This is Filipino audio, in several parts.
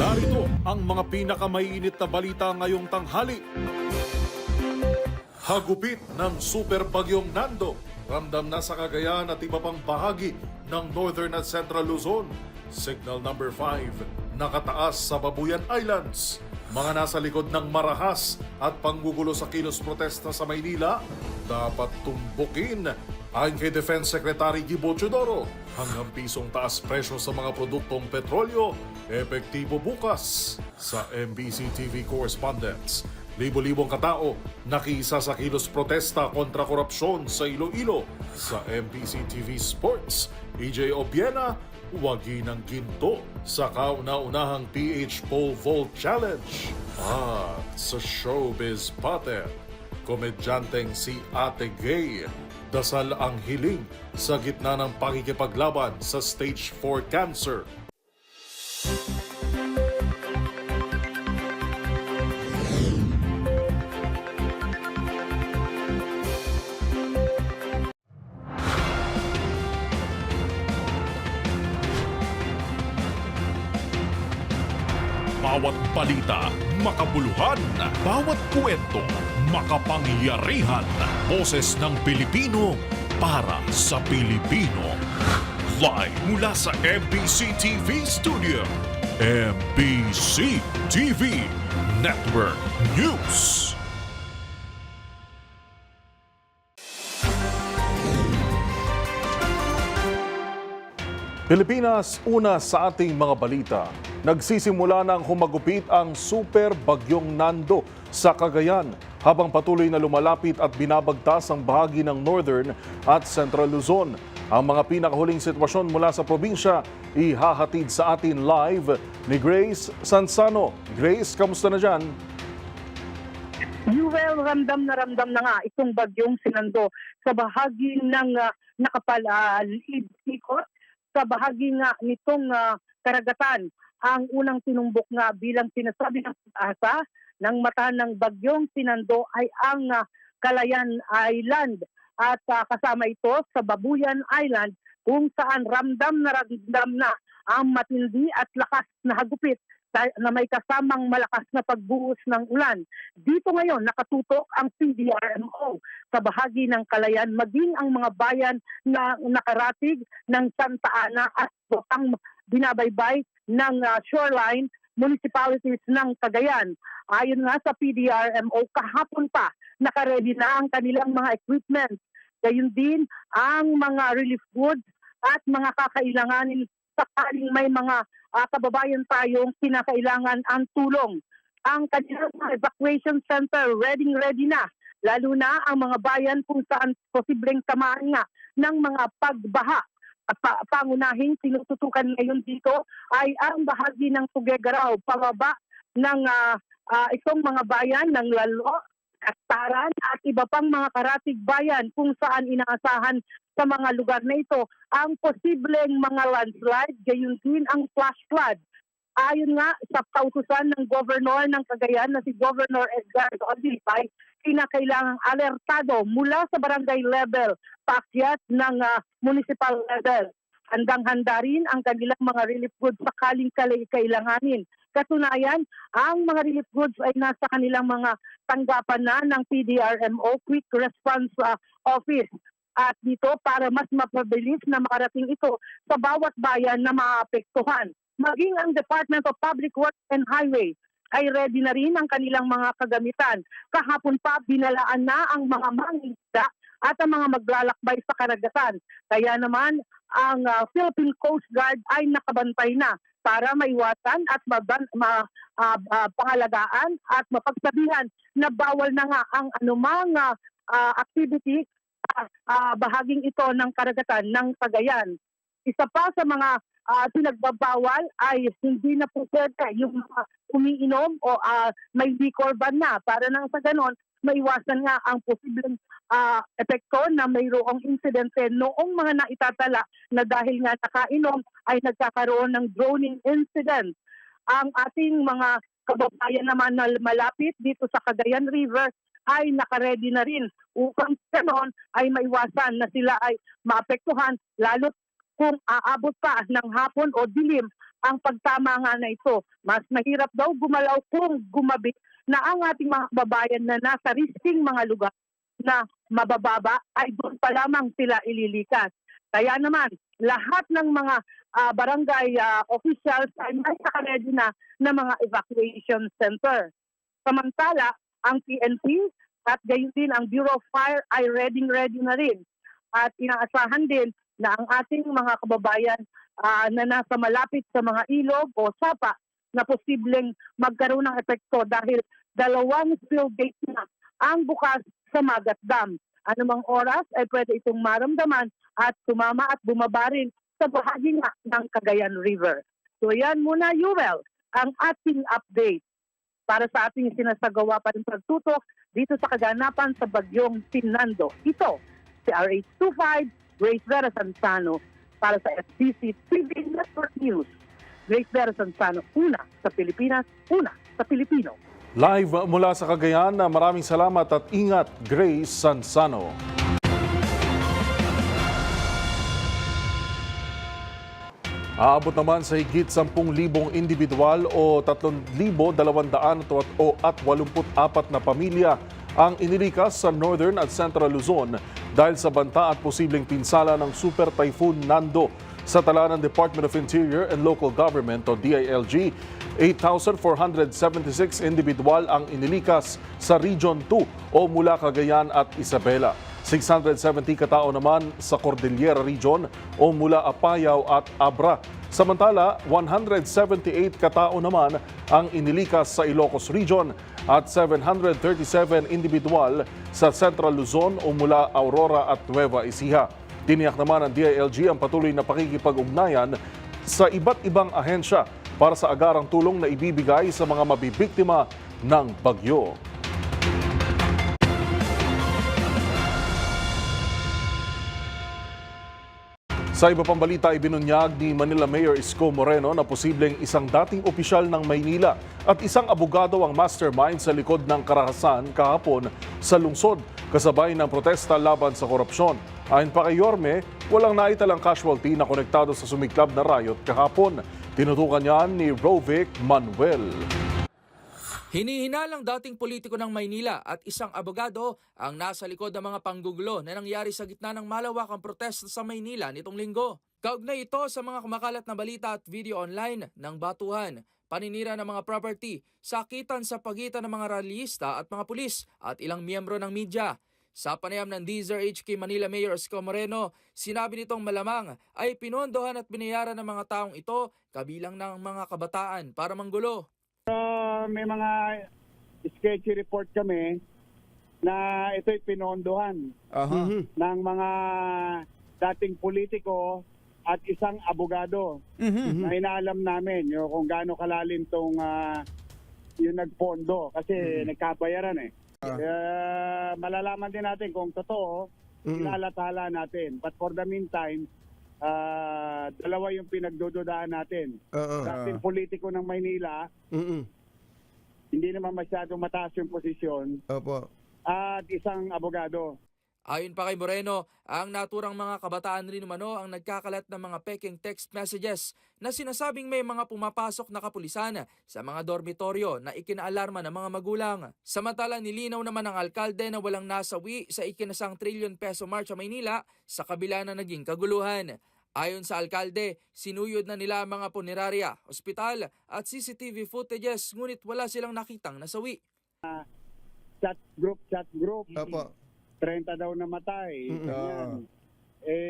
Narito ang mga pinakamainit na balita ngayong tanghali. Hagupit ng super bagyong Nando. Ramdam na sa Cagayan at iba pang bahagi ng Northern at Central Luzon. Signal number 5, nakataas sa Babuyan Islands. Mga nasa likod ng marahas at panggugulo sa kilos protesta sa Maynila, dapat tumbukin ayon kay Defense Secretary Gibo Teodoro. Hanggang pisong taas presyo sa mga produktong petrolyo, epektibo bukas. Sa MBC TV correspondents, libo-libong katao nakiisa sa kilos protesta kontra korupsyon sa Iloilo. Sa MBC TV Sports, EJ Obiena, wagi ng ginto sa kauna-unahang PH Pole Vault Challenge. At sa showbiz pattern, komedyanteng si Ate Gay, dasal ang hiling sa gitna ng pakikipaglaban sa stage 4 cancer. Bawat balita, makabuluhan. Bawat kwento, makapangyarihan. Boses ng Pilipino para sa Pilipino. Live mula sa MBC TV Studio. MBC TV Network News. Pilipinas, una sa ating mga balita. Nagsisimula ng humagupit ang super bagyong Nando sa Cagayan habang patuloy na lumalapit at binabagtas ang bahagi ng Northern at Central Luzon. Ang mga pinakahuling sitwasyon mula sa probinsya ihahatid sa atin live ni Grace Sansano. Grace, kamusta na dyan? Well, ramdam na nga itong bagyong Sinando sa bahagi ng ikot sa bahagi nga nitong karagatan. Ang unang tinumbok nga bilang sinasabi ng pag-asa ng mata ng bagyong Sinando ay ang Calayan Island at kasama ito sa Babuyan Island kung saan ramdam na ang matindi at lakas na hagupit na may kasamang malakas na pagbuhos ng ulan. Dito ngayon nakatutok ang PDRMO sa bahagi ng Calayan maging ang mga bayan na nakaratig ng Santa Ana at ang binabaybay ng shoreline municipalities ng Cagayan. Ayon nga sa PDRMO, kahapon pa nakaredy na ang kanilang mga equipment. Gayun din ang mga relief goods at mga kakailanganin sakaling may mga kababayan tayong kinakailangan ang tulong. Ang kanilang evacuation center ready na, lalo na ang mga bayan kung saan posibleng tamaan nga ng mga pagbaha. Pangunahing tinututukan ngayon dito ay ang bahagi ng Tuguegarao, pababa ng itong mga bayan ng Lalo, Taran at iba pang mga karatig bayan kung saan inaasahan sa mga lugar na ito ang posibleng mga landslide, gayon din ang flash flood. Ayon nga sa kautusan ng Governor ng Cagayan na si Governor Edgardo Avilpay, kinakailangang alertado mula sa barangay level, paakyat ng municipal level. Handang-handa rin ang kanilang mga relief goods sakaling kailanganin. Katunayan, ang mga relief goods ay nasa kanilang mga tanggapan na ng PDRMO Quick Response Office. At dito para mas mapabilis na makarating ito sa bawat bayan na maapektuhan. Maging ang Department of Public Works and Highway ay ready na rin ang kanilang mga kagamitan. Kahapon pa binalaan na ang mga mangingisda at ang mga maglalakbay sa karagatan. Kaya naman ang Philippine Coast Guard ay nakabantay na para maiwasan at pangalagaan at mapagsabihan na bawal na nga ang anumang activity bahaging ito ng karagatan ng Cagayan. Isa pa sa mga pinagbabawal ay hindi na po pwede yung umiinom o may liquor ban na para nang sa ganon maiwasan nga ang posibleng epekto na mayroong insidente noong mga naitatala na dahil nga nakainom ay nagkakaroon ng drowning incident. Ang ating mga kababayan naman na malapit dito sa Cagayan River ay nakaredy na rin upang ganon ay maiwasan na sila ay maapektuhan lalo't kung aabot pa ng hapon o dilim ang pagtama nga na ito. Mas mahirap daw gumalaw kung gumabi na ang ating mga kababayan na nasa risking mga lugar na mabababa ay doon pa lamang sila ililikas. Kaya naman, lahat ng mga barangay officials ay may nakaredy na mga evacuation center. Samantala, ang PNP at gayon din ang Bureau of Fire ay ready na rin. At inaasahan din na ang ating mga kababayan na nasa malapit sa mga ilog o sapa na posibleng magkaroon ng epekto dahil 2 spill gate na ang bukas sa Magat Dam. Anumang oras ay pwede itong maramdaman at sumama at bumaba rin sa bahagi nga ng Cagayan River. So yan muna, Yuel, ang ating update para sa ating sinasagawa pa rin pagtutok dito sa kaganapan sa bagyong Fernando. Ito, si RH25, Grace Vera Sansano, para sa FCC TV Network News. Grace Vera Sansano, una sa Pilipinas, una sa Pilipino. Live mula sa Cagayan, maraming salamat at ingat, Grace Sansano. Aabot naman sa higit 10,000 individual o 3,284 na pamilya ang inilikas sa Northern at Central Luzon dahil sa banta at posibleng pinsala ng Super Typhoon Nando. Sa tala ng Department of Interior and Local Government o DILG, 8,476 individual ang inilikas sa Region 2 o mula Cagayan at Isabela. 670 katao naman sa Cordillera Region o mula Apayao at Abra. Samantala, 178 katao naman ang inilikas sa Ilocos Region at 737 individual sa Central Luzon o mula Aurora at Nueva Ecija. Tiniyak naman ng DILG ang patuloy na pakikipag-ugnayan sa iba't ibang ahensya para sa agarang tulong na ibibigay sa mga mabibiktima ng bagyo. Sa iba pang balita, ibinunyag ni Manila Mayor Isko Moreno na posibleng isang dating opisyal ng Maynila at isang abogado ang mastermind sa likod ng karahasan kahapon sa lungsod, kasabay ng protesta laban sa korupsyon. Ayon pa kay Yorme, walang naitalang casualty na konektado sa sumiklab na riot kahapon. Tinutukan niyan ni Rovic Manuel. Hinihinalang dating politiko ng Maynila at isang abogado ang nasa likod ng mga panggugulo na nangyari sa gitna ng malawakang protesta sa Maynila nitong linggo. Kaugnay ito sa mga kumakalat na balita at video online ng batuhan, paninira ng mga property, sakitan sa pagitan ng mga rallyista at mga pulis at ilang miyembro ng media. Sa panayam ng DZRH Manila Mayor Isko Moreno, sinabi nitong malamang ay pinondohan at binayaran ng mga taong ito kabilang ng mga kabataan para manggulo. May mga sketchy report kami na ito'y pinondohan ng mga dating politiko at isang abogado na inaalam namin kung gaano kalalim tong yung nagpondo kasi nagkabayaran eh. Malalaman din natin kung totoo, ilalathala natin. But for the meantime, dalawa yung pinagdududaan natin. Dating politiko ng Maynila, hindi naman masyadong mataas yung posisyon. Opo. At isang abogado. Ayon pa kay Moreno, ang naturang mga kabataan rin umano ang nagkakalat ng mga peking text messages na sinasabing may mga pumapasok na kapulisan sa mga dormitoryo na ikinaalarma ng mga magulang. Samantala, nilinaw naman ng alkalde na walang nasawi sa ikinasang trilyon peso march sa Maynila sa kabila na naging kaguluhan. Ayon sa alkalde, sinuyod na nila ang mga punerarya, ospital at CCTV footages ngunit wala silang nakitang nasawi. Chat group. Opo. 30 daw namatay. Ganyan.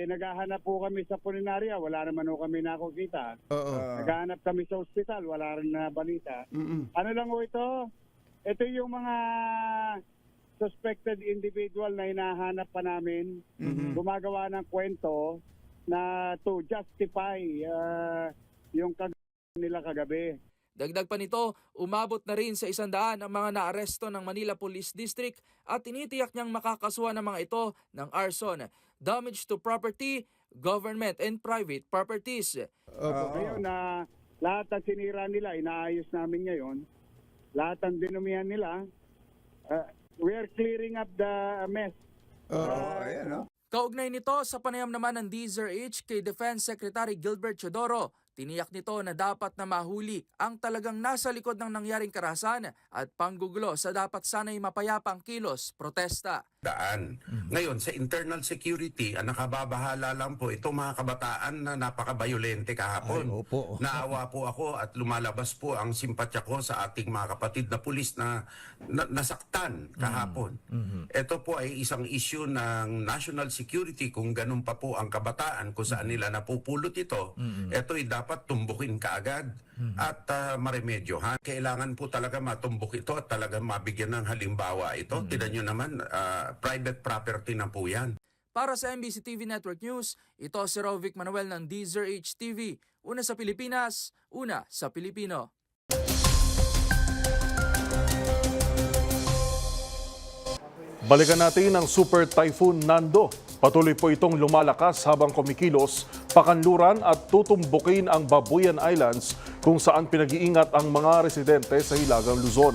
Naghahanap po kami sa punerarya, wala naman po kami nakukita. Naghahanap kami sa ospital, wala rin na balita. Ano lang po ito? Ito yung mga suspected individual na hinahanap pa namin. Gumagawa ng kwento na to justify yung nila kagabi. Dagdag pa nito, umabot na rin sa 100 ang mga naaresto ng Manila Police District at tinitiyak niyang makakasuhan ng mga ito ng arson, damage to property, government and private properties. Ngayon na lahat ng sinira nila, inaayos namin ngayon. Lahat ng dinumihan nila, we are clearing up the mess. Ayan, no? Kaugnay nito, sa panayam naman ng DZRH kay Defense Secretary Gilbert Chodoro, Tiniyak nito na dapat na mahuli ang talagang nasa likod ng nangyaring karahasan at panggugulo sa dapat sana'y mapayapang kilos, protesta. Daan. Ngayon, sa internal security, ang nakababahala lang po itong mga kabataan na napaka-violente kahapon. Ay, opo. Naawa po ako at lumalabas po ang simpatya ko sa ating mga kapatid na pulis na nasaktan kahapon. Ito po ay isang issue ng national security kung ganun pa po ang kabataan kung saan nila napupulot ito. Ito ay dapat tumbukin kaagad at maremedyohan. Kailangan po talaga matumbok ito at talaga mabigyan ng halimbawa ito. Tignan nyo naman, private property na po yan. Para sa MBC TV Network News, ito si Rovic Manuel ng DZRH TV. Una sa Pilipinas, una sa Pilipino. Balikan natin ang Super Typhoon Nando. Patuloy po itong lumalakas habang kumikilos, pakanluran at tutumbukin ang Babuyan Islands kung saan pinag-iingat ang mga residente sa Hilagang Luzon.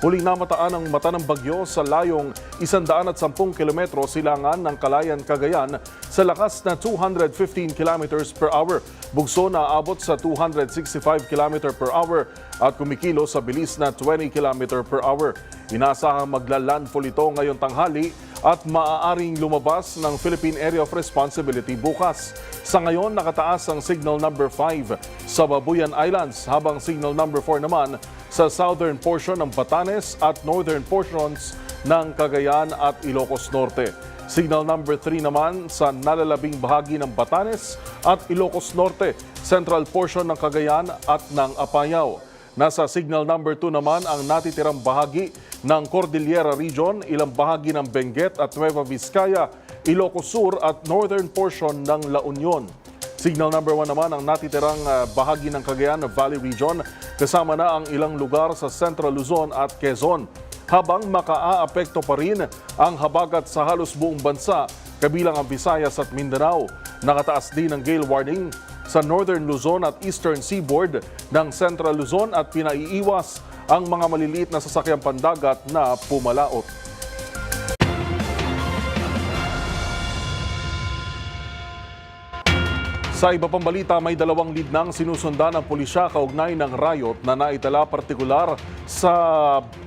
Huling namataan ang mata ng bagyo sa layong 110 kilometro silangan ng Calayan, Cagayan sa lakas na 215 kilometers per hour. Bugso na aabot sa 265 km per hour at kumikilos sa bilis na 20 km per hour. Inaasahang magla-landfall ito ngayong tanghali at maaaring lumabas ng Philippine Area of Responsibility bukas. Sa ngayon, nakataas ang signal number 5 sa Babuyan Islands habang signal number 4 naman sa southern portion ng Batanes at northern portions ng Cagayan at Ilocos Norte. Signal number 3 naman sa nalalabing bahagi ng Batanes at Ilocos Norte, central portion ng Cagayan at ng Apayao. Nasa signal number 2 naman ang natitirang bahagi ng Cordillera Region, ilang bahagi ng Benguet at Nueva Vizcaya, Ilocos Sur at northern portion ng La Union. Signal number 1 naman ang natitirang bahagi ng Cagayan Valley Region, kasama na ang ilang lugar sa Central Luzon at Quezon. Habang makaaapekto pa rin ang habagat sa halos buong bansa, kabilang ang Visayas at Mindanao. Nakataas din ang gale warning sa Northern Luzon at Eastern Seaboard ng Central Luzon at pinaiiwas ang mga maliliit na sasakyang pandagat na pumalaot. Sa iba pang balita, may 2 lead nang sinusundan ng pulisya kaugnay ng riot na naitala partikular sa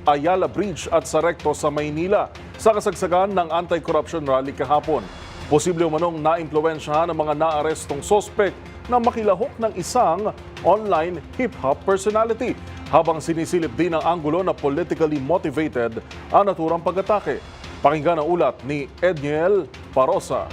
Ayala Bridge at sa Recto sa Maynila sa kasagsagan ng anti-corruption rally kahapon. Posible umanong naimpluwensyahan ng mga naarestong sospek na makilahok ng isang online hip-hop personality habang sinisilip din ang anggulo na politically motivated ang naturang pag-atake. Pakinggan ang ulat ni Edniel Parosa.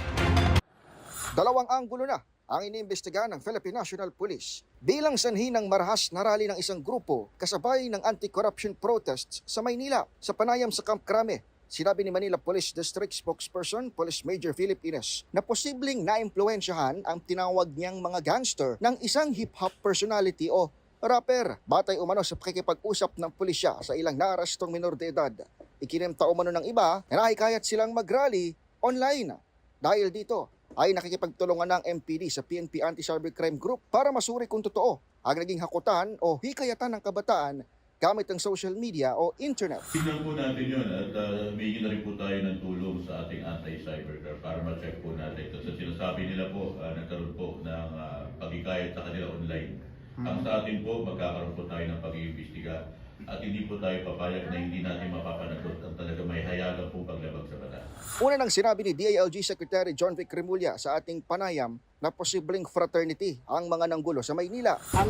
2 anggulo na ang iniimbestigahan ng Philippine National Police bilang sanhi ng marahas na rally ng isang grupo kasabay ng anti-corruption protests sa Maynila sa panayam sa Camp Crame. Sinabi ni Manila Police District Spokesperson Police Major Philip Ines na posibleng naimpluwensyahan ang tinawag niyang mga gangster ng isang hip-hop personality o rapper. Batay umano sa pakikipag-usap ng pulisya sa ilang naarestong minor de edad. Ikinimta umano ng iba na nahikayat silang mag-rally online. Dahil dito ay nakikipagtulungan ng MPD sa PNP Anti-Cybercrime Group para masuri kung totoo ang naging hakutan o hikayatan ng kabataan gamit ang social media o internet. Tignan po natin yun at humingi na rin po tayo ng tulong sa ating anti-cybercrime para ma-check po natin. Kasi sinasabi nila po, nagkaroon po ng pagkikayat sa kanila online. Ang sa atin po, magkakaroon po tayo ng pag-iimbestiga at hindi po tayo papayag na hindi natin mapapanagot ang talaga may hayagang po paglabag sa batas. Una nang sinabi ni DILG Secretary John Vic Remulla sa ating panayam na posibleng fraternity ang mga nanggulo sa Maynila. Ang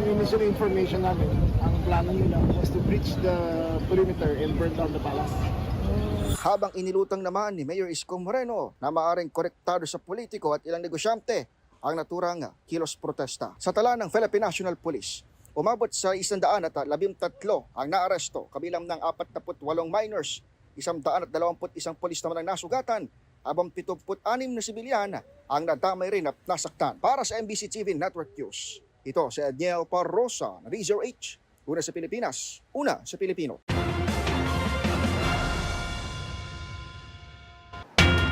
initial information namin, ang plano nila was to breach the perimeter and burn down the palace. Habang inilutang naman ni Mayor Isko Moreno na maaring korektado sa politiko at ilang negosyante ang naturang kilos protesta. Sa tala ng Philippine National Police, umabot sa 113 ang naaresto, kabilang ng 48 minors, 121 pulis naman ang nasugatan, habang 76 na sibilyan ang nadamay rin at nasaktan. Para sa MBC TV Network News, ito si Edniel Parosa, DZRH, una sa Pilipinas, una sa Pilipino.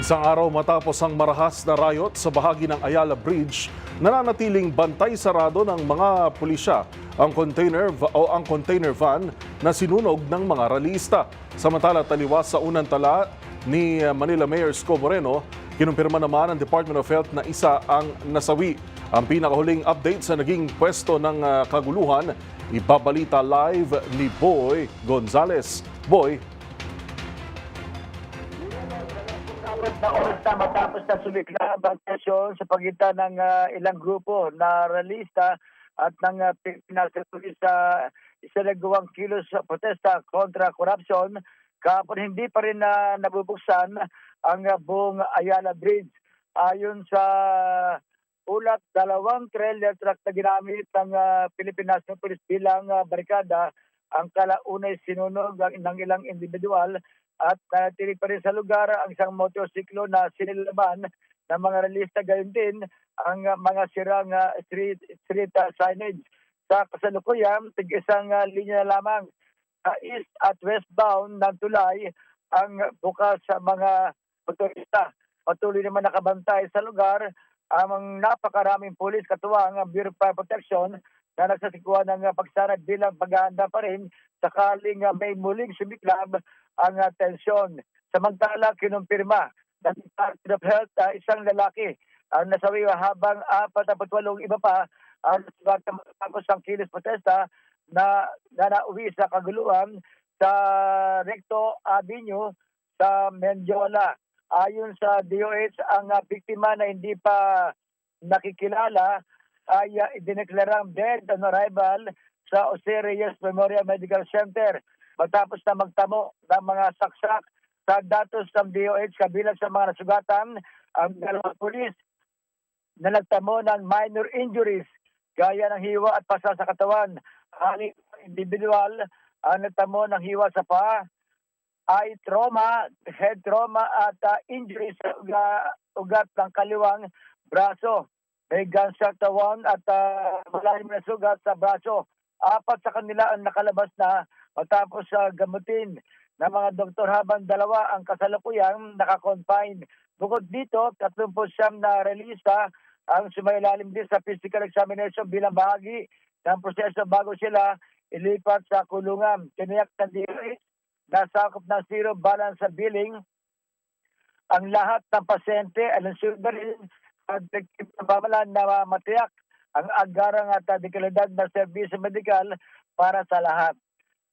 Isang araw matapos ang marahas na riot sa bahagi ng Ayala Bridge, nananatiling bantay sarado ng mga pulisya ang container van na sinunog ng mga ralista. Samantala, taliwas sa unang tala ni Manila Mayor Isko Moreno Kinumpirma naman ng Department of Health na isa ang nasawi. Ang pinakahuling update sa naging pwesto ng kaguluhan, ibabalita live ni Boy Gonzales. Boy. Na oras na matapos na sumikla ang tension sa pagitan ng ilang grupo na realista at ng Pilipinas sa isinagawang kilos sa protesta kontra korupsyon, kahapon hindi pa rin nabubuksan ang buong Ayala Bridge. Ayon sa ulat, 2 trailer truck na ginamit ng Philippine National Police bilang barikada ang kalaunay sinunog ng ilang individual at tinig pa rin sa lugar ang isang motorsiklo na sinilaban ng mga realista, gayon din ang mga sirang street signage. Sa kasalukuyan, tig-isang linya na lamang east at westbound ng tulay ang bukas sa mga motorista. Patuloy naman nakabantay sa lugar ang napakaraming pulis katuwang ang Bureau of Fire Protection na nagsasikuan ng pagsanad bilang paghahanda pa rin sakaling may muling sumiklab ang tensyon. Samantala, kinumpirma ng Department of Health isang lalaki ang nasawi habang 48 iba pa ang nasugatan matapos ang kilos protesta na nauwi sa kaguluhan sa Recto Avenue sa Mendiola. Ayon sa DOH, ang biktima na hindi pa nakikilala ay idineklarang dead on arrival sa Jose Reyes Memorial Medical Center matapos na magtamo ng mga saksak. Sa datos ng DOH, kabilang sa mga nasugatan ang 2 pulis na nagtamo ng minor injuries gaya ng hiwa at pasa sa katawan. Ang individual ang nagtamo ng hiwa sa paa, eye trauma, head trauma at injuries sa ugat ng kaliwang braso. May gunshot wound at malalim na sugat sa braso. 4 sa kanila ang nakalabas na matapos gamutin ng mga doktor habang 2 ang kasalukuyang nakakonfine. Bukod dito, 39 na realista ang sumailalim din sa physical examination bilang bahagi ng proseso bago sila ilipat sa kulungan. Tiniyak ng DOH na sakop ng zero balance sa billing ang lahat ng pasyente ay nasugarin at pamalan na matiyak ang agarang at dekalidad na serbisyo medikal para sa lahat.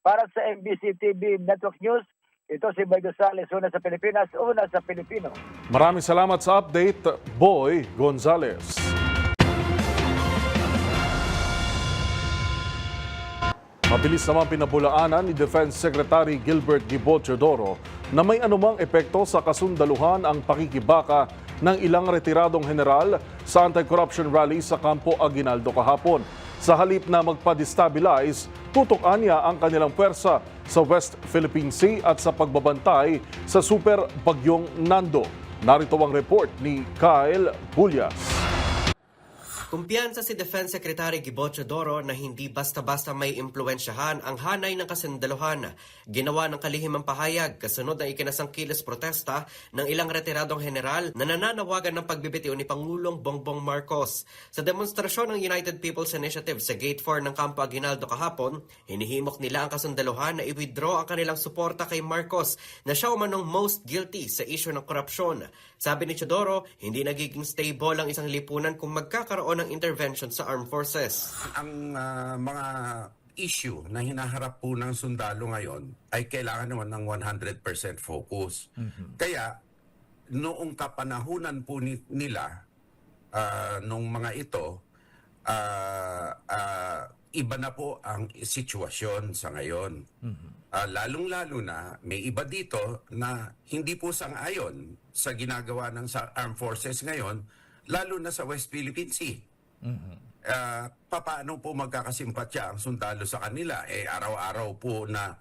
Para sa MBC TV Network News, ito si Boy Gonzales, una sa Pilipinas, una sa Pilipino. Maraming salamat sa update, Boy Gonzales. Mabilis naman pinabulaanan ni Defense Secretary Gilbert Gibo Teodoro na may anumang epekto sa kasundaluhan ang pakikibaka ng ilang retiradong general sa anti-corruption rally sa Campo Aguinaldo kahapon. Sa halip na magpa-destabilize, tutukan niya ang kanilang puwersa sa West Philippine Sea at sa pagbabantay sa Super Bagyong Nando. Narito ang report ni Kyle Bullias. Kumpiyansa si Defense Secretary Gibo Teodoro na hindi basta-basta may impluwensyahan ang hanay ng kasundaluhan. Ginawa ng kalihimang pahayag kasunod ng ikinasang kilos protesta ng ilang retiradong general na nananawagan ng pagbibitiw ni Pangulong Bongbong Marcos. Sa demonstrasyon ng United People's Initiative sa Gate 4 ng Campo Aguinaldo kahapon, hinihimok nila ang kasundaluhan na i-withdraw ang kanilang suporta kay Marcos na siya umanong most guilty sa isyu ng korupsyon. Sabi ni Teodoro, hindi nagiging stable ang isang lipunan kung magkakaroon ng intervention sa armed forces. Ang mga issue na hinaharap po ng sundalo ngayon ay kailangan naman ng 100% focus. Kaya noong kapanahunan po nila nung mga ito, iba na po ang sitwasyon sa ngayon. Lalong-lalo na may iba dito na hindi po sang-ayon sa ginagawa ng armed forces ngayon, lalo na sa West Philippine Sea. Paano po magkakasimpatya ang sundalo sa kanila? Araw-araw po na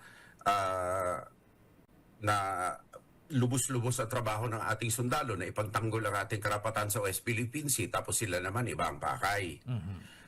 lubos-lubos sa trabaho ng ating sundalo na ipagtanggol ang ating karapatan sa West Philippine Sea, tapos sila naman iba ang pakay.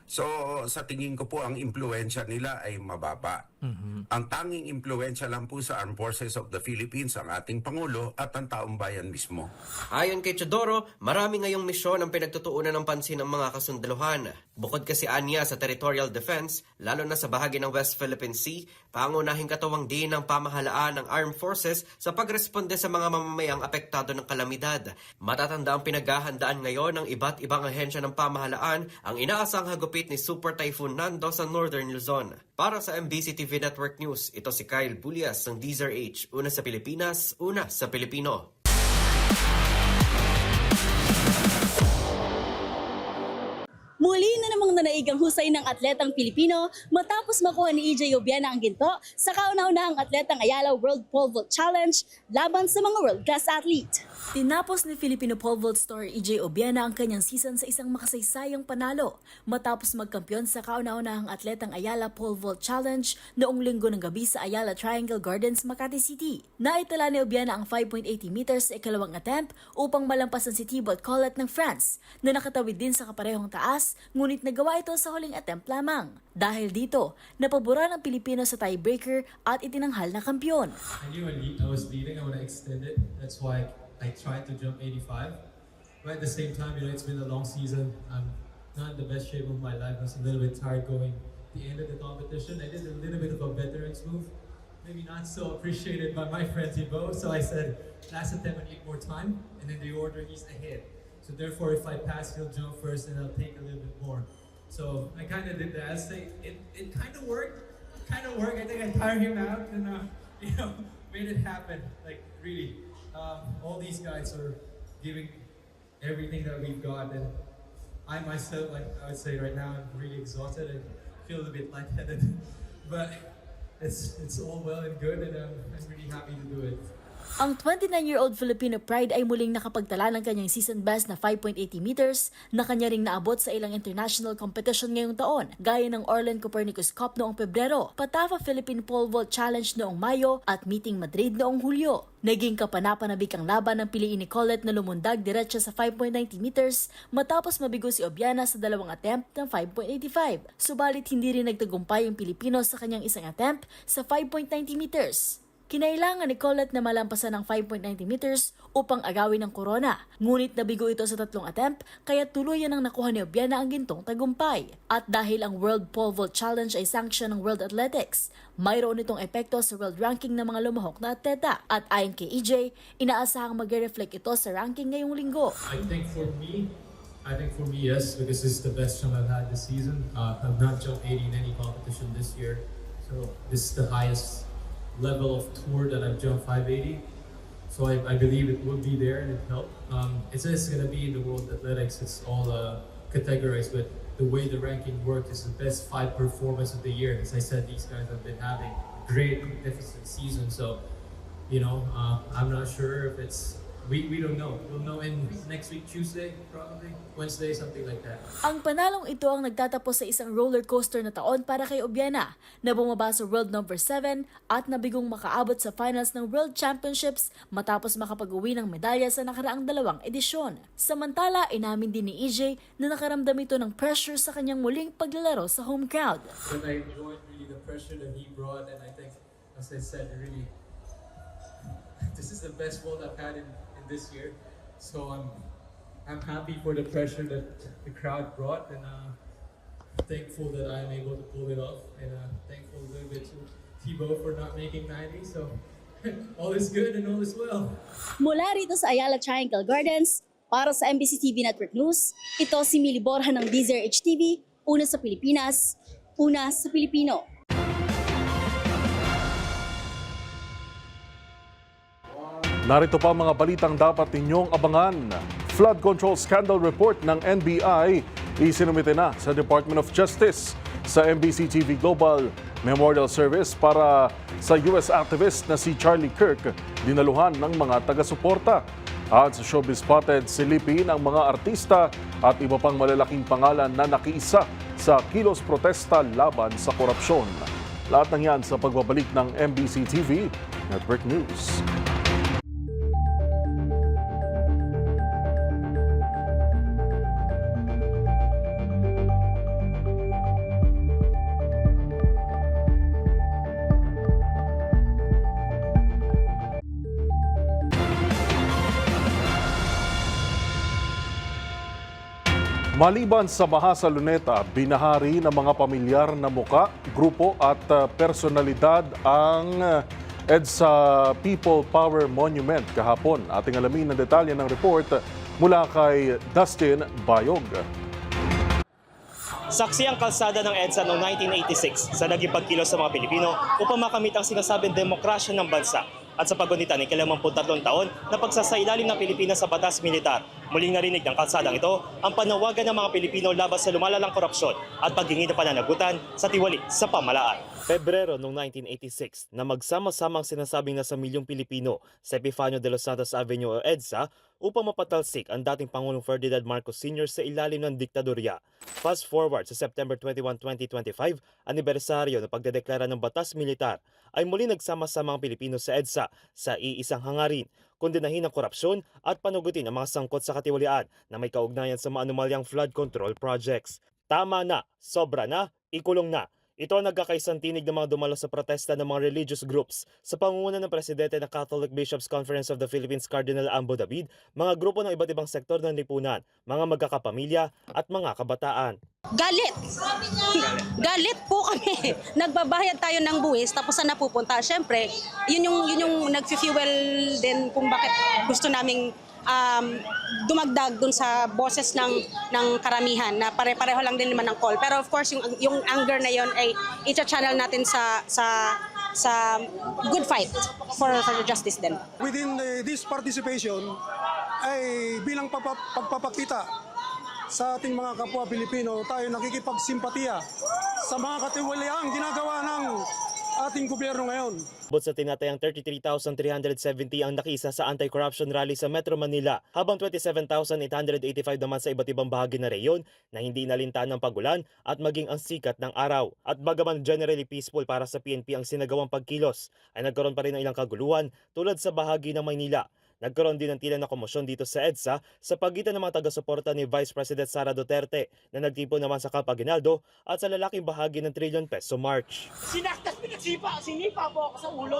So sa tingin ko po ang impluensya nila ay mababa. Ang tanging impluensya lang po sa Armed Forces of the Philippines ang ating Pangulo at ang taong bayan mismo. Ayon kay Teodoro, marami ngayong misyon ang pinagtutuunan ng pansin ng mga kasundaluhan. Bukod kasi anya sa territorial defense, lalo na sa bahagi ng West Philippine Sea, pangunahing katuwang din ng pamahalaan ng Armed Forces sa pagresponde sa mga mamamayang apektado ng kalamidad. Matatanda ang pinaghahandaan ngayon ng iba't ibang ahensya ng pamahalaan ang inaasang hagupit ni Super Typhoon Nando sa Northern Luzon. Para sa MBC TV Network News, ito si Kyle Bulias ng DZRH. Una sa Pilipinas, una sa Pilipino. Muli na namang nanaig ang husay ng atletang Pilipino matapos makuha ni EJ Obiana ang ginto sa kauna-unahang atletang Ayala World Pole Vault Challenge laban sa mga world-class athlete. Tinapos ni Filipino pole vault star EJ Obiana ang kanyang season sa isang makasaysayang panalo matapos magkampiyon sa kauna-unahang atletang Ayala Pole Vault Challenge noong linggo ng gabi sa Ayala Triangle Gardens, Makati City. Naitala ni Obiana ang 5.80 meters sa ikalawang attempt upang malampasan si Thibaut Collet ng France na nakatawid din sa kaparehong taas, ngunit nagawa ito sa huling attempt lamang. Dahil dito, napabura ng Pilipino sa tiebreaker at itinanghal na kampiyon. I knew I was leading, I want to extend it. That's why I tried to jump 85. But at the same time, it's been a long season. I'm not in the best shape of my life. I was a little bit tired going the end of the competition. I did a little bit of a veteran's move. Maybe not so appreciated by my friend Thibaut. So I said, last attempt I need more time. And in the order, he's ahead. So therefore, if I pass, he'll jump first and I'll take a little bit more. So I kind of did that. I'd say it kind of worked. I think I tired him out and made it happen. Like really. All these guys are giving everything that we've got, and I myself, like I would say right now, I'm really exhausted and feel a bit lightheaded. But it's all well and good, and I'm really happy to do it. Ang 29-year-old Filipino pride ay muling nakapagtala ng kanyang season best na 5.80 meters na kanya ring naabot sa ilang international competition ngayong taon, gaya ng Orlen Copernicus Cup noong Pebrero, Patafa Philippine Pole Vault Challenge noong Mayo at Meeting Madrid noong Hulyo. Naging kapanapanabik ang laban ng piliin ni Collet na lumundag diretso sa 5.90 meters matapos mabigo si Obiana sa dalawang attempt ng 5.85. Subalit hindi rin nagtagumpay ang Pilipino sa kanyang isang attempt sa 5.90 meters. Kinailangan ni Collet na malampasan ng 5.90 meters upang agawin ng korona. Ngunit nabigo ito sa tatlong attempt, kaya tuluyan ang nakuha ni Obiana ang gintong tagumpay. At dahil ang World Pole Vault Challenge ay sanction ng World Athletics, mayroon itong epekto sa world ranking ng mga lumahok na atleta. At ayon kay EJ, inaasahang mag-reflect ito sa ranking ngayong linggo. I think for me, yes, because this is the best jump I've had this season. I've not jumped 80 in any competition this year, so this is the highest level of tour that I've jumped 580. So I believe it will be there and it helped. It's just going to be in the World Athletics. It's all categorized, but the way the ranking works is the best 5 performance of the year. As I said, these guys have been having great, magnificent season. So, I'm not sure if it's. We don't know. We'll know in next week, Tuesday, probably. Wednesday, something like that. Ang panalong ito ang nagtatapos sa isang roller coaster na taon para kay Obiana na bumaba sa world number 7 at nabigong makaabot sa finals ng World Championships matapos makapag-uwi ng medalya sa nakaraang 2 edisyon. Samantala, inamin din ni EJ na nakaramdam ito ng pressure sa kanyang muling paglalaro sa home crowd. But I enjoyed really the pressure that he brought, and I think, as I said, really, this is the best world I've had in this year, so I'm happy for the pressure that the crowd brought, and thankful that I'm able to pull it off, and thankful a little bit to Thibaut for not making 90. So all is good and all is well. Mula rito sa Ayala Triangle Gardens, para sa MBC TV Network News, ito si Mili Borja ng DZRH TV, una sa Pilipinas, una sa Pilipino. Narito pa mga balitang dapat ninyong abangan. Flood control scandal report ng NBI isinumite na sa Department of Justice. Sa MBC TV Global Memorial Service para sa US activist na si Charlie Kirk, dinaluhan ng mga taga-suporta. At sa Showbiz Spotted, silipin ang mga artista at iba pang malalaking pangalan na nakiisa sa kilos protesta laban sa korupsyon. Lahat ng yan sa pagbabalik ng MBC TV Network News. Maliban sa baha sa Luneta, binahari ng mga pamilyar na muka, grupo at personalidad ang EDSA People Power Monument kahapon. Ating alamin ang detalye ng report mula kay Dustin Bayog. Saksi ang kalsada ng EDSA noong 1986 sa naging pagkilos sa mga Pilipino upang makamit ang sinasabing demokrasya ng bansa at sa pagunita ng 23 taon na pagsasailalim ng Pilipinas sa batas militar. Muling narinig ng kalsadang ito ang panawagan ng mga Pilipino laban sa lumalalang korupsyon at paghingi ng pananagutan sa tiwali sa pamahalaan. Pebrero noong 1986 na magsama-samang sinasabing nasa milyong Pilipino sa Epifanio de los Santos Avenue o EDSA upang mapatalsik ang dating Pangulong Ferdinand Marcos Sr. sa ilalim ng diktadorya. Fast forward sa September 21, 2025, anibersaryo ng pagdedeklara ng batas militar, ay muli nagsama-sama ang Pilipino sa EDSA sa iisang hangarin, kondinahin ang korupsyon at panugutin ang mga sangkot sa katiwalian na may kaugnayan sa maanumalyang flood control projects. Tama na, sobra na, ikulong na. Ito ang nagkakaisang tinig ng mga dumalo sa protesta ng mga religious groups sa pangunguna ng presidente ng Catholic Bishops Conference of the Philippines Cardinal Ambo David, mga grupo ng iba't ibang sektor ng lipunan, mga magkakapamilya at mga kabataan. Galit! Galit po kami. Nagbabayad tayo ng buwis tapos saan napupunta? Siyempre, yun yung nag-fuel din kung bakit gusto naming dumagdag dun sa boses ng karamihan na pare-pareho lang din naman ng call. Pero of course, yung anger na yon ay i-channel natin sa good fight for justice din. Within this participation ay bilang pagpapakita sa ating mga kapwa Pilipino, tayo nakikipagsimpatiya sa mga katiwaliang ginagawa ng ating gobyerno ngayon. Bot sa tinatayang 33,370 ang nakiisa sa anti-corruption rally sa Metro Manila, habang 27,885 naman sa iba't ibang bahagi ng reyon na hindi nalintaan ng pagulan at maging ang sikat ng araw. At bagaman generally peaceful para sa PNP ang sinagawang pagkilos, ay nagkaroon pa rin ng ilang kaguluhan tulad sa bahagi ng Maynila. Nagkaroon din ng tila na komosyon dito sa EDSA sa pagitan ng mga taga-suporta ni Vice President Sara Duterte na nagtipon naman sa Camp Aguinaldo at sa lalaking bahagi ng trilyon peso march. Sinaktas, sinipa po ako sa ulo.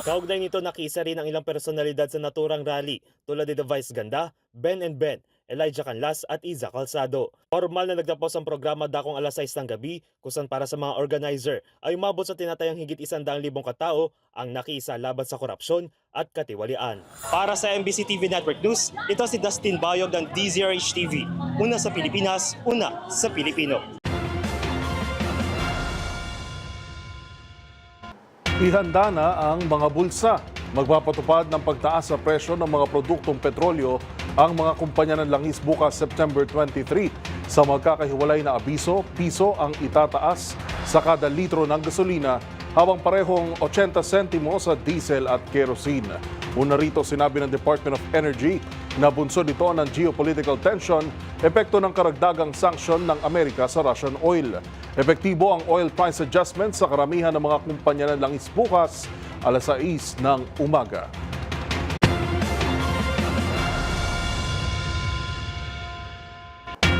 Kaugnay nito nakiisa rin ang ilang personalidad sa naturang rally tulad ni The Vice Ganda, Ben and Ben, Elijah Canlas at Iza Calzado. Formal na nagtapos ang programa dakong alas 6 ng gabi kung saan para sa mga organizer ay umabot sa tinatayang higit 100,000 katao ang nakiisa laban sa korupsyon at katiwalian. Para sa MBC TV Network News, ito si Dustin Bayog ng DZRH TV. Una sa Pilipinas, una sa Pilipino. Ihanda na ang mga bulsa. Magpapatupad ng pagtaas sa presyo ng mga produktong petrolyo ang mga kumpanya ng langis bukas September 23. Sa magkakahiwalay na abiso, piso ang itataas sa kada litro ng gasolina habang parehong 80 sentimo sa diesel at kerosene. Una rito sinabi ng Department of Energy na bunsod ito ng geopolitical tension, epekto ng karagdagang sanksyon ng Amerika sa Russian oil. Epektibo ang oil price adjustment sa karamihan ng mga kumpanya ng langis bukas alas 6 ng umaga.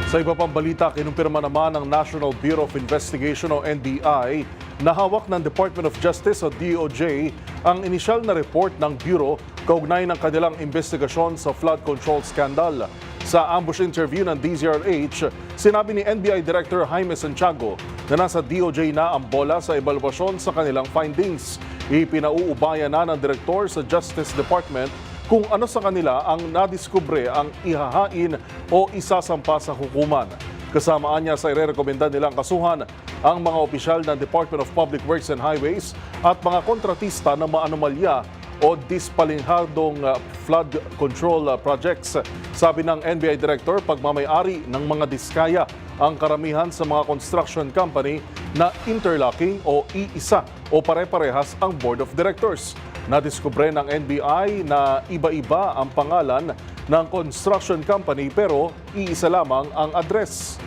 Sa iba pang balita, kinumpirma naman ng National Bureau of Investigation o NBI na hawak ng Department of Justice o DOJ ang inisyal na report ng Bureau kaugnay ng kanilang investigasyon sa flood control scandal. Sa ambush interview ng DZRH, sinabi ni NBI Director Jaime Santiago na nasa DOJ na ang bola sa ebalwasyon sa kanilang findings. Ipinauubaya na ng Direktor sa Justice Department kung ano sa kanila ang nadiskubre ang ihahain o isasampa sa hukuman. Kasamaan niya sa irerekomenda nilang kasuhan ang mga opisyal ng Department of Public Works and Highways at mga kontratista na maanomalya o dispalinhadong flood control projects. Sabi ng NBI Director, pagmamayari ng mga diskaya ang karamihan sa mga construction company na interlocking o iisa o pare-parehas ang Board of Directors. Nadiskubre ng NBI na iba-iba ang pangalan ng construction company pero iisa lamang ang address.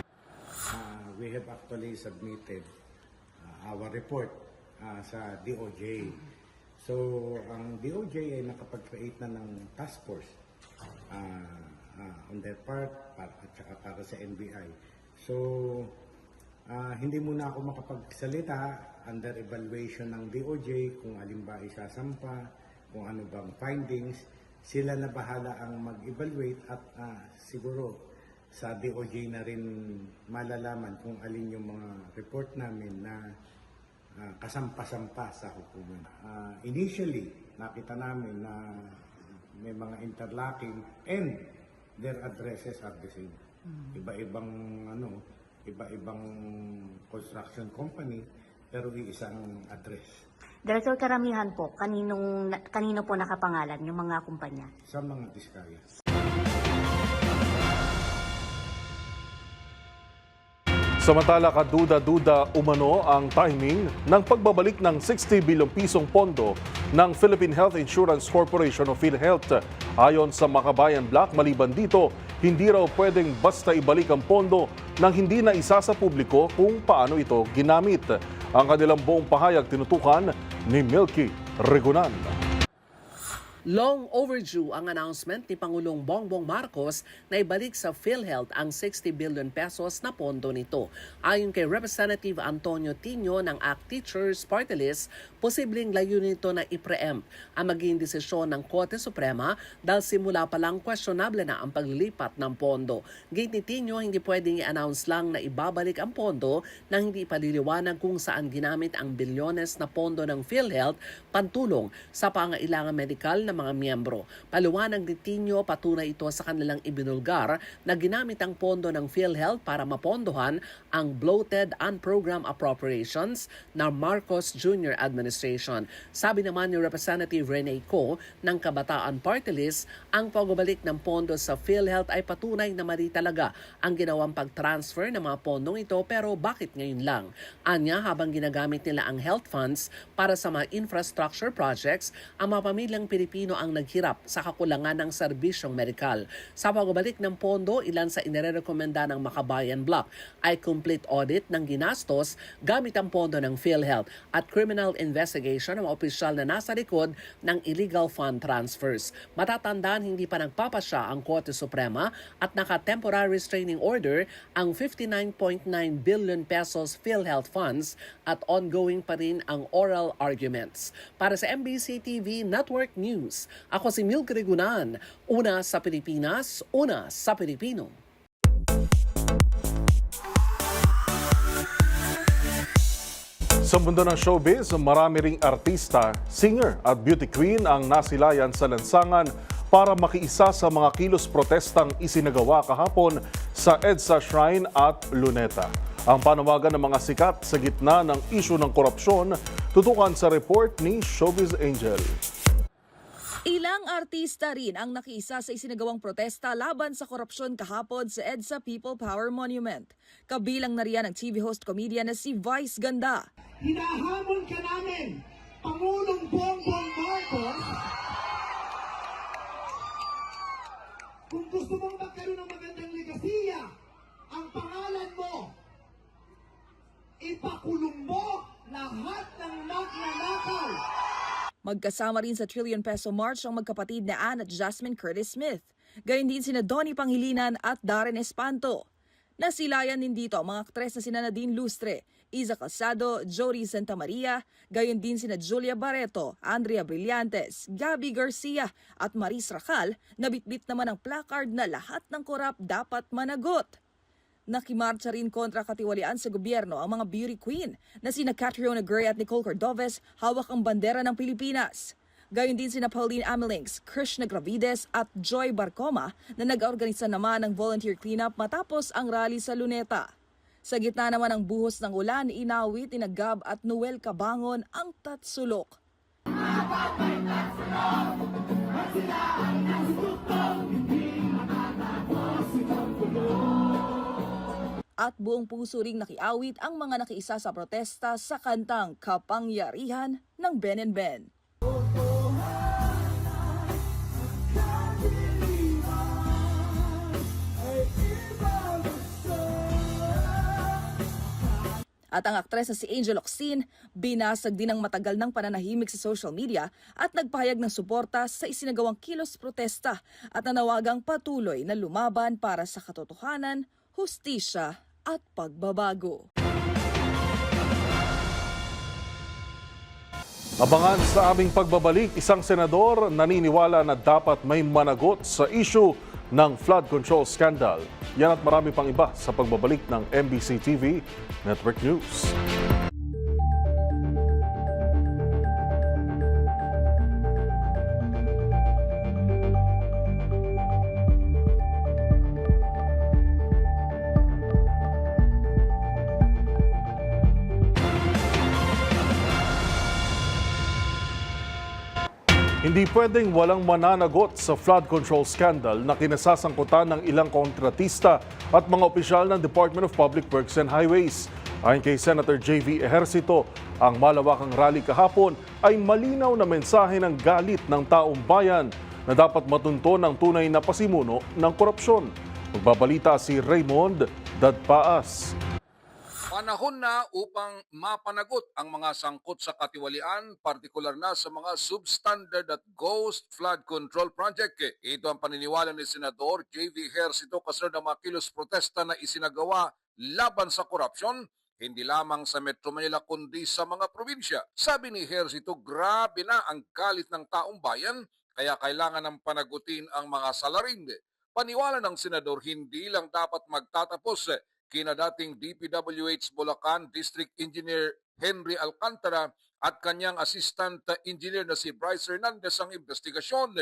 We have actually submitted our report sa DOJ. So, ang DOJ ay nakapag-create na ng task force on their part at saka para sa NBI. So, hindi muna ako makapagsalita under evaluation ng DOJ kung alin ba isasampa, kung ano bang findings. sila na bahala ang mag-evaluate at siguro sa DOJ na rin malalaman kung alin yung mga report namin na kasampa-sampa sa hukuman. Initially, nakita namin na may mga interlocking and their addresses are the same. Iba-ibang construction company pero isang address. Director, karamihan po, kanino po nakapangalan yung mga kumpanya? Sa mga diskaya. Samantala, kaduda-duda umano ang timing ng pagbabalik ng 60 bilyong pisong pondo ng Philippine Health Insurance Corporation o PhilHealth. Ayon sa Makabayan Black, maliban dito, hindi raw pwedeng basta ibalik ang pondo nang hindi na isa sa publiko kung paano ito ginamit. Ang kanilang buong pahayag tinutukan ni Milky Regunan. Long overdue ang announcement ni Pangulong Bongbong Marcos na ibalik sa PhilHealth ang 60 billion pesos na pondo nito. Ayon kay Representative Antonio Tino ng ACT Teachers Party List, posibleng layunin nito na i-preempt ang maging desisyon ng Korte Suprema dahil simula pa lang questionable na ang paglilipat ng pondo. Gate ni Tino, hindi pwedeng i-announce lang na ibabalik ang pondo nang hindi paliliwanag kung saan ginamit ang bilyones na pondo ng PhilHealth pantulong sa pangailangan medikal na mga miyembro. Paliwanag ni Tino, patunay ito sa kanilang ibinulgar na ginamit ang pondo ng PhilHealth para mapondohan ang bloated unprogrammed appropriations ng Marcos Jr. Administration. Sabi naman ni Representative Rene Co ng Kabataan Party List, ang pagbabalik ng pondo sa PhilHealth ay patunay na mali talaga ang ginawang pag-transfer ng mga pondong ito, pero bakit ngayon lang? Anya, habang ginagamit nila ang health funds para sa mga infrastructure projects, ang mga pamilyang Pilipino ang naghirap sa kakulangan ng serbisyong medikal. Sa pagbabalik ng pondo, ilan sa inirekomenda ng Makabayan Block ay complete audit ng ginastos gamit ang pondo ng PhilHealth at criminal investigation ng mga opisyal na nasa likod ng illegal fund transfers. Matatandaan, hindi pa nagpapasya ang Korte Suprema at naka-temporary restraining order ang 59.9 billion pesos PhilHealth funds at ongoing pa rin ang oral arguments. Para sa MBC TV Network News, ako si Milky Regunan, una sa Pilipinas, una sa Pilipino. Sa mundo ng showbiz, marami ring artista, singer at beauty queen ang nasilayan sa lansangan para makiisa sa mga kilos protestang isinagawa kahapon sa EDSA Shrine at Luneta. Ang panawagan ng mga sikat sa gitna ng isyu ng korupsyon, tutukan sa report ni Showbiz Angel. Ilang artista rin ang nakiisa sa isinagawang protesta laban sa korupsyon kahapon sa EDSA People Power Monument. Kabilang na riyan ang TV host comedian na si Vice Ganda. Hinahamon ka namin, Pangulong Bongbong Marcos, kung gusto mong magkaroon ng magandang legasiya, ang pangalan mo, ipakulong mo lahat ng nagnanakaw. Magkasama rin sa Trillion Peso March ang magkapatid na Ann at Jasmine Curtis Smith. Gayon din sina Donnie Pangilinan at Darren Espanto. Nasilayan din dito ang mga aktres na sina Nadine Lustre, Iza Calzado, Jody Santa Maria, gayon din sina Julia Barreto, Andrea Brillantes, Gabby Garcia at Maris Racal, na bitbit naman ang placard na lahat ng korap dapat managot. Nakimarcha rin kontra katiwalian sa gobyerno ang mga beauty queen na sina Catriona Gray at Nicole Cordoves, hawak ang bandera ng Pilipinas. Gayon din sina Pauline Amelings, Krishna Gravides at Joy Barcoma na nag-organisa naman ng volunteer cleanup matapos ang rally sa Luneta. Sa gitna naman ng buhos ng ulan, inawit ni Gab at Noel Cabangon ang Tatsulok. At buong puso ring nakiawit ang mga nakiisa sa protesta sa kantang Kapangyarihan ng Ben and Ben. At ang aktres na si Angel Locsin, binasag din ang matagal ng pananahimik sa social media at nagpahayag ng suporta sa isinagawang kilos protesta at nanawagang patuloy na lumaban para sa katotohanan, hustisya at pagbabago. Abangan sa aming pagbabalik, isang senador naniniwala na dapat may managot sa issue ng flood control scandal. Yan at marami pang iba sa pagbabalik ng MBC TV Network News. Hindi pwedeng walang mananagot sa flood control scandal na kinasasangkutan ng ilang kontratista at mga opisyal ng Department of Public Works and Highways. Ayon kay Senator J.V. Ejercito, ang malawakang rally kahapon ay malinaw na mensahe ng galit ng taong bayan na dapat matunto ng tunay na pasimuno ng korupsyon. Magbabalita si Raymond Dadpaas. Panahon na upang mapanagot ang mga sangkot sa katiwalian, partikular na sa mga substandard at ghost flood control project. Ito ang paniniwala ni Senador J.V. Ejercito kasunod ng mga kilos protesta na isinagawa laban sa korupsyon, hindi lamang sa Metro Manila kundi sa mga probinsya. Sabi ni Ejercito, grabe na ang galit ng taong bayan, kaya kailangan ng panagutin ang mga salarin. Paniwala ng Senador, hindi lang dapat magtatapos kina dating DPWH Bulacan District Engineer Henry Alcantara at kanyang assistant engineer na si Bryce Hernandez ang investigasyon.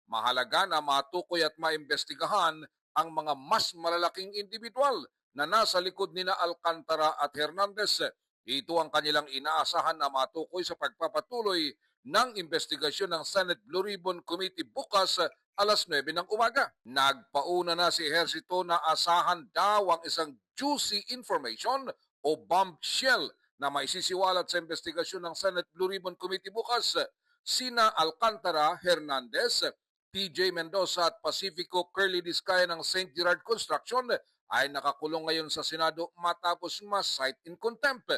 Mahalaga na matukoy at maimbestigahan ang mga mas malalaking individual na nasa likod nina Alcantara at Hernandez. Ito ang kanilang inaasahan na matukoy sa pagpapatuloy ng investigasyon ng Senate Blue Ribbon Committee bukas alas 9 ng umaga. Nagpauna na si Ejercito na asahan daw ang isang juicy information o bombshell na maisisiwalat sa investigasyon ng Senate Blue Ribbon Committee bukas. Sina Alcantara, Hernandez, TJ Mendoza at Pacifico Curly Discaya ng St. Gerard Construction ay nakakulong ngayon sa Senado matapos ma-cite in contempt.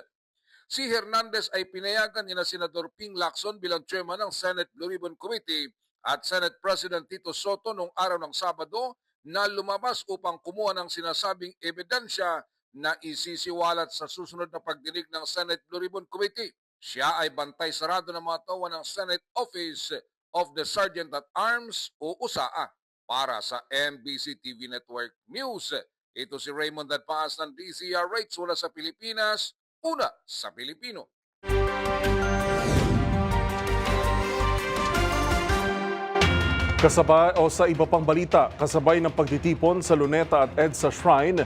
Si Hernandez ay pinayagan ni na Senador Ping Lacson bilang chairman ng Senate Blue Ribbon Committee at Senate President Tito Soto noong araw ng Sabado na lumabas upang kumuha ng sinasabing ebidensya na isisiwalat sa susunod na pagdinig ng Senate Blue Ribbon Committee. Siya ay bantay sarado ng mga tawa ng Senate Office of the Sergeant at Arms o USAA. Para sa MBC TV Network News, ito si Raymond Dadpaas ng DZRH, una sa Pilipinas, una sa Pilipino. Kasabay o sa iba pang balita, kasabay ng pagtitipon sa Luneta at EDSA Shrine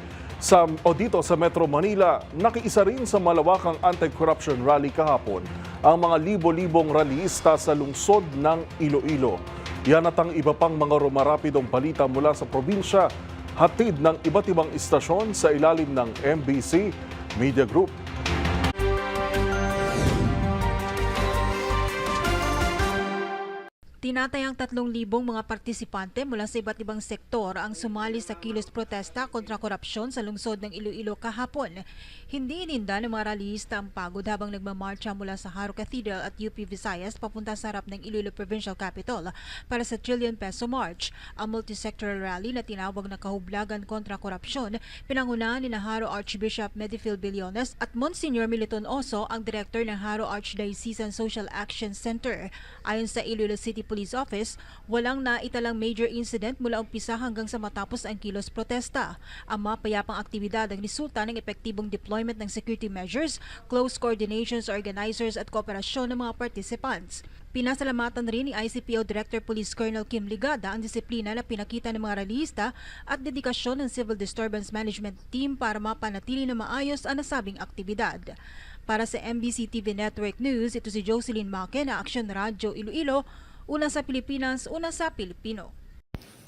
dito sa Metro Manila, nakiisa rin sa malawakang anti-corruption rally kahapon ang mga libo-libong rallyista sa lungsod ng Iloilo. Yan at ang iba pang mga rumarapidong balita mula sa probinsya, hatid ng iba't ibang istasyon sa ilalim ng MBC Media Group. Tinatayang 3,000 mga partisipante mula sa iba't ibang sektor ang sumali sa kilos protesta kontra korupsyon sa lungsod ng Iloilo kahapon. Hindi ininda ng mga rallyista ang pagod habang nagmamarcha mula sa Haro Cathedral at UP Visayas papunta sa harap ng Iloilo Provincial Capital para sa Trillion Peso March. Ang multisectoral rally na tinawag na kahublagan kontra korupsyon, pinangunahan ni Haro Archbishop Medifil Billones at Monsignor Militon Oso, ang director ng Haro Archdiocesan Social Action Center. Ayon sa Iloilo City Police Office, walang naitalang major incident mula umpisa hanggang sa matapos ang kilos protesta. Ang mapayapang aktibidad ang resulta ng epektibong deployment ng security measures, close coordination sa organizers at kooperasyon ng mga participants. Pinasalamatan rin ni ICPO Director Police Colonel Kim Ligada ang disiplina na pinakita ng mga rallyista at dedikasyon ng Civil Disturbance Management Team para mapanatili na maayos ang nasabing aktibidad. Para sa MBC TV Network News, ito si Jocelyn Maque na Action Radio Iloilo. Una sa Pilipinas, una sa Pilipino.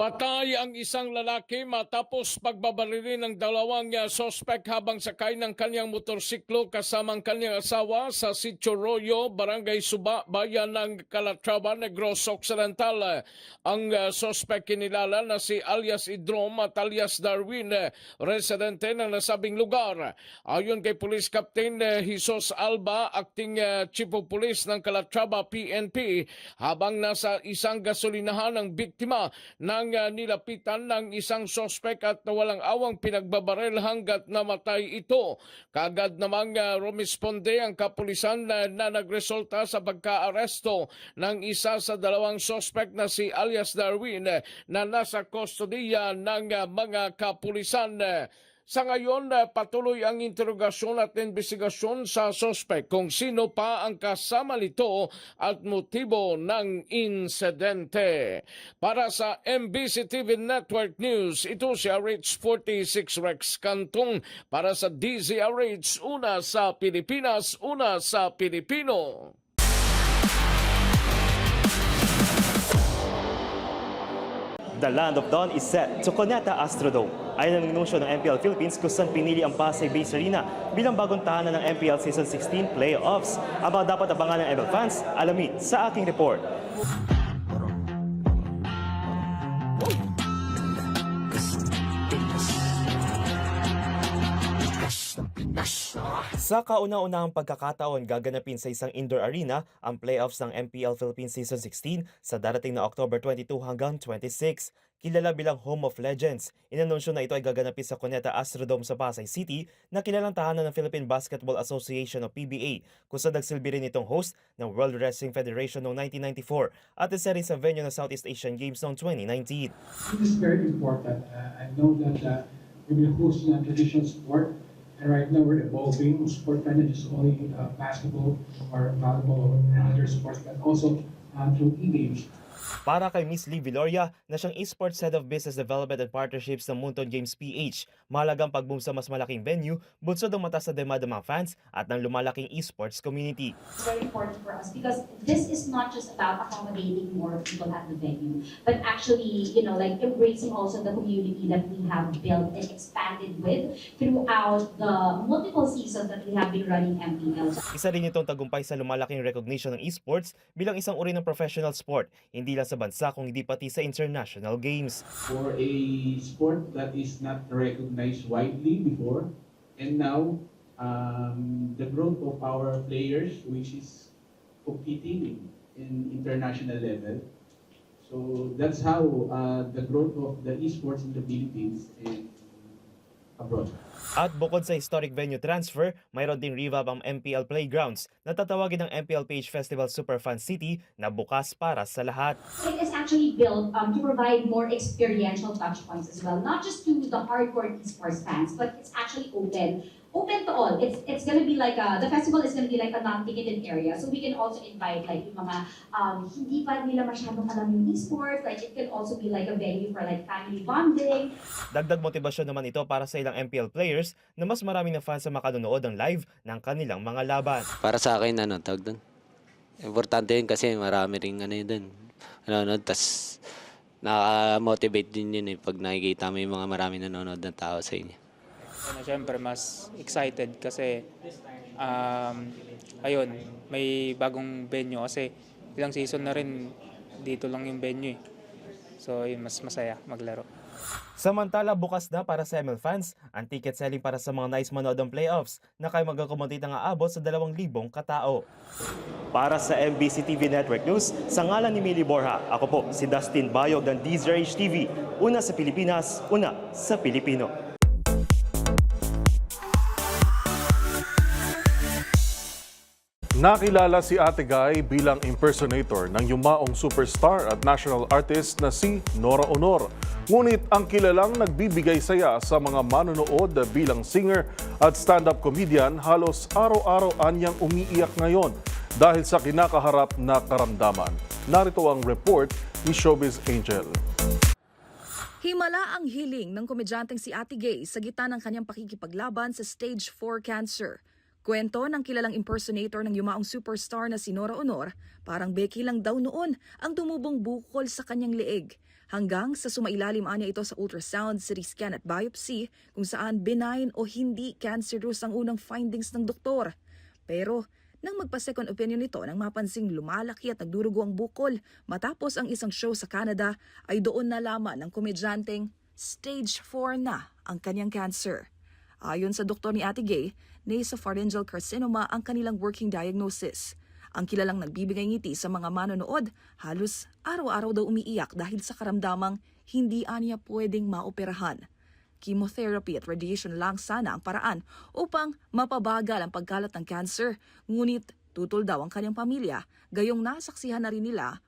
Patay ang isang lalaki matapos pagbabarili ng dalawang sospek habang sakay ng kanyang motorsiklo kasamang kanyang asawa sa Sitio Royo, Barangay Suba, Bayan ng Calatrava, Negros Occidental. Ang sospek kinilala na si alias Idrom at alias Darwin, residente ng nasabing lugar. Ayon kay Police Captain Jesus Alba, Acting Chief of Police ng Calatrava PNP, habang nasa isang gasolinahan ng biktima ng nang nilapitan ng isang sospek at walang awang pinagbabaril hanggat namatay ito. Kagad namang rumisponde ang kapulisan na nagresulta sa pagka-aresto ng isa sa dalawang sospek na si alias Darwin na nasa kustodiya ng mga kapulisan. Sa ngayon, patuloy ang interogasyon at investigasyon sa sospek kung sino pa ang kasama nito at motibo ng insidente. Para sa MBC TV Network News, ito si RH46 Rex Cantong para sa DZRH, una sa Pilipinas, una sa Pilipino. The Land of Dawn is set to Cuneta Astrodome. Ayon ang anunsyo ng MPL Philippines kung saan pinili ang Pasay Base Arena bilang bagong tahanan ng MPL Season 16 Playoffs. Ang mga dapat abangan ng MPL fans, alamin sa aking report. Sa kauna-unahang pagkakataon, gaganapin sa isang indoor arena ang playoffs ng MPL Philippines Season 16 sa darating na October 22 hanggang 26. Kilala bilang Home of Legends, inanunsyo na ito ay gaganapin sa Cuneta Astrodome sa Pasay City na kilalang tahanan ng Philippine Basketball Association o PBA, kung saan nagsilbi rin itong host ng World Wrestling Federation noong 1994 at isa rin sa venue ng Southeast Asian Games noong 2019. It is very important. I know that we've been hosting a traditional sport. And right now we're evolving sport not just only basketball or volleyball and other sports, but also through e-games. Para kay Miss Lee Viloria na siyang Esports Head of Business Development and Partnerships ng Moonton Games PH, mahalagang pag-boom sa mas malaking venue, bunsod ng mataas na demanda ng mga fans at ng lumalaking esports community. It's very important for us because this is not just about accommodating more people at the venue, but actually, like embracing also the community that we have built and expanded with throughout the multiple seasons that we have been running MPL. Isa rin itong tagumpay sa lumalaking recognition ng esports bilang isang uri ng professional sport, hindi lang sa bansa kung hindi pati sa international games. For a sport that is not recognized widely before, and now the growth of our players, which is competing in international level. So that's how the growth of the esports in the Philippines and abroad. At bukod sa historic venue transfer, mayroon ding revamp ang MPL Playgrounds na tatawagin ng MPL PH Festival Superfan City na bukas para sa lahat. It is actually built to provide more experiential touch points as well, not just to the hardcore esports fans, but it's actually open to all. It's gonna be like the festival is gonna be like a non-ticketed area, so we can also invite like yung mga hindi pa nila masyadong alam yung esports. Like it can also be like a venue for like family bonding. Dagdag motibasyon naman ito para sa ilang MPL players na mas marami ng fans ang makanonood ng live ng kanilang mga laban. Para sa akin, tawag doon. Importante yun kasi marami ring tas nakaka-motivate din yun pag nakikita mo yung mga marami nanonood ng tao sa inyo. Siyempre mas excited kasi ayun, may bagong venue kasi ilang season na rin dito lang yung venue So yun, mas masaya maglaro. Samantala, bukas na para sa ML fans ang ticket selling para sa mga nais manood ng playoffs na kaya mag-accommodate ng aabot sa 2,000 katao. Para sa MBC TV Network News, sa ngalan ni Millie Borja, ako po si Dustin Bayog ng DZRH TV. Una sa Pilipinas, una sa Pilipino. Nakilala si Ate Guy bilang impersonator ng yumaong superstar at national artist na si Nora Honor. Ngunit ang kilalang nagbibigay saya sa mga manonood bilang singer at stand-up comedian halos araw-araw anyang umiiyak ngayon dahil sa kinakaharap na karamdaman. Narito ang report ni Showbiz Angel. Himala ang hiling ng komedyanteng si Ate Guy sa gitna ng kanyang pakikipaglaban sa stage 4 cancer. Kwento ng kilalang impersonator ng yumaong superstar na si Nora Honor, parang beki lang daw noon ang tumubong bukol sa kanyang leeg. Hanggang sa sumailalim niya ito sa ultrasound, CT scan at biopsy kung saan benign o hindi cancerous ang unang findings ng doktor. Pero nang magpa-second opinion nito nang mapansing lumalaki at nagdurugo ang bukol matapos ang isang show sa Canada, ay doon nalaman ng komedyanteng stage 4 na ang kanyang cancer. Ayon sa doktor ni Ate Guy, nasopharyngeal carcinoma ang kanilang working diagnosis. Ang kilalang nagbibigay ngiti sa mga manonood, halos araw-araw daw umiiyak dahil sa karamdamang hindi aniya pwedeng maoperahan. Chemotherapy at radiation lang sana ang paraan upang mapabagal ang pagkalat ng cancer, ngunit tutol daw ang kanyang pamilya, gayong nasaksihan na rin nila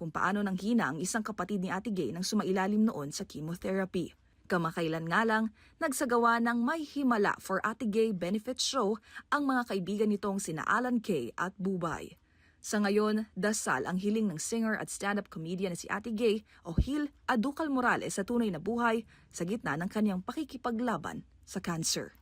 kung paano nanghina ang isang kapatid ni Ate Gay nang sumailalim noon sa chemotherapy. Kamakailan nga lang, nagsagawa ng May Himala for Ate Gay benefit show ang mga kaibigan nitong sina Alan Kay at Bubay. Sa ngayon, dasal ang hiling ng singer at stand-up comedian na si Ate Gay o Hil Aducal Morales sa tunay na buhay sa gitna ng kanyang pakikipaglaban sa cancer.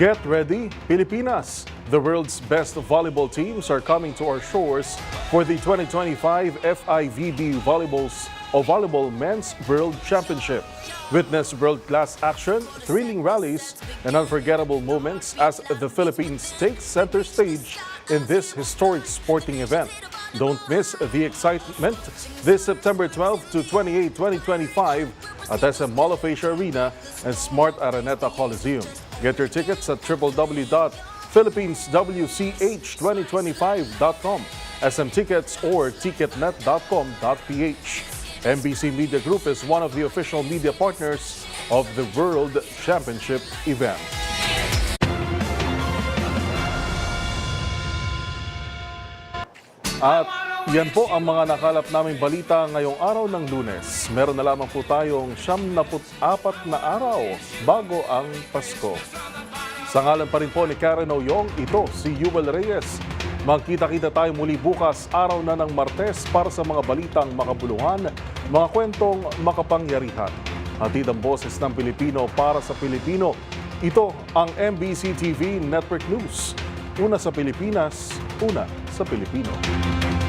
Get ready, Pilipinas! The world's best volleyball teams are coming to our shores for the 2025 FIVB Volleyball Men's World Championship. Witness world-class action, thrilling rallies, and unforgettable moments as the Philippines takes center stage in this historic sporting event. Don't miss the excitement this September 12 to 28, 2025 at SM Mall of Asia Arena and Smart Araneta Coliseum. Get your tickets at www.philippineswch2025.com, SM Tickets or ticketnet.com.ph. MBC Media Group is one of the official media partners of the World Championship event. At yan po ang mga nakalap naming balita ngayong araw ng Lunes. Meron na lamang po tayong 74 na araw bago ang Pasko. Sa ngalan pa rin po ni Karen Oyong, ito si Yuel Reyes. Magkita-kita tayo muli bukas, araw na ng Martes para sa mga balitang makabuluhan, mga kwentong makapangyarihan. Hatid ang boses ng Pilipino para sa Pilipino. Ito ang MBC TV Network News. Una sa Pilipinas, una sa Pilipino.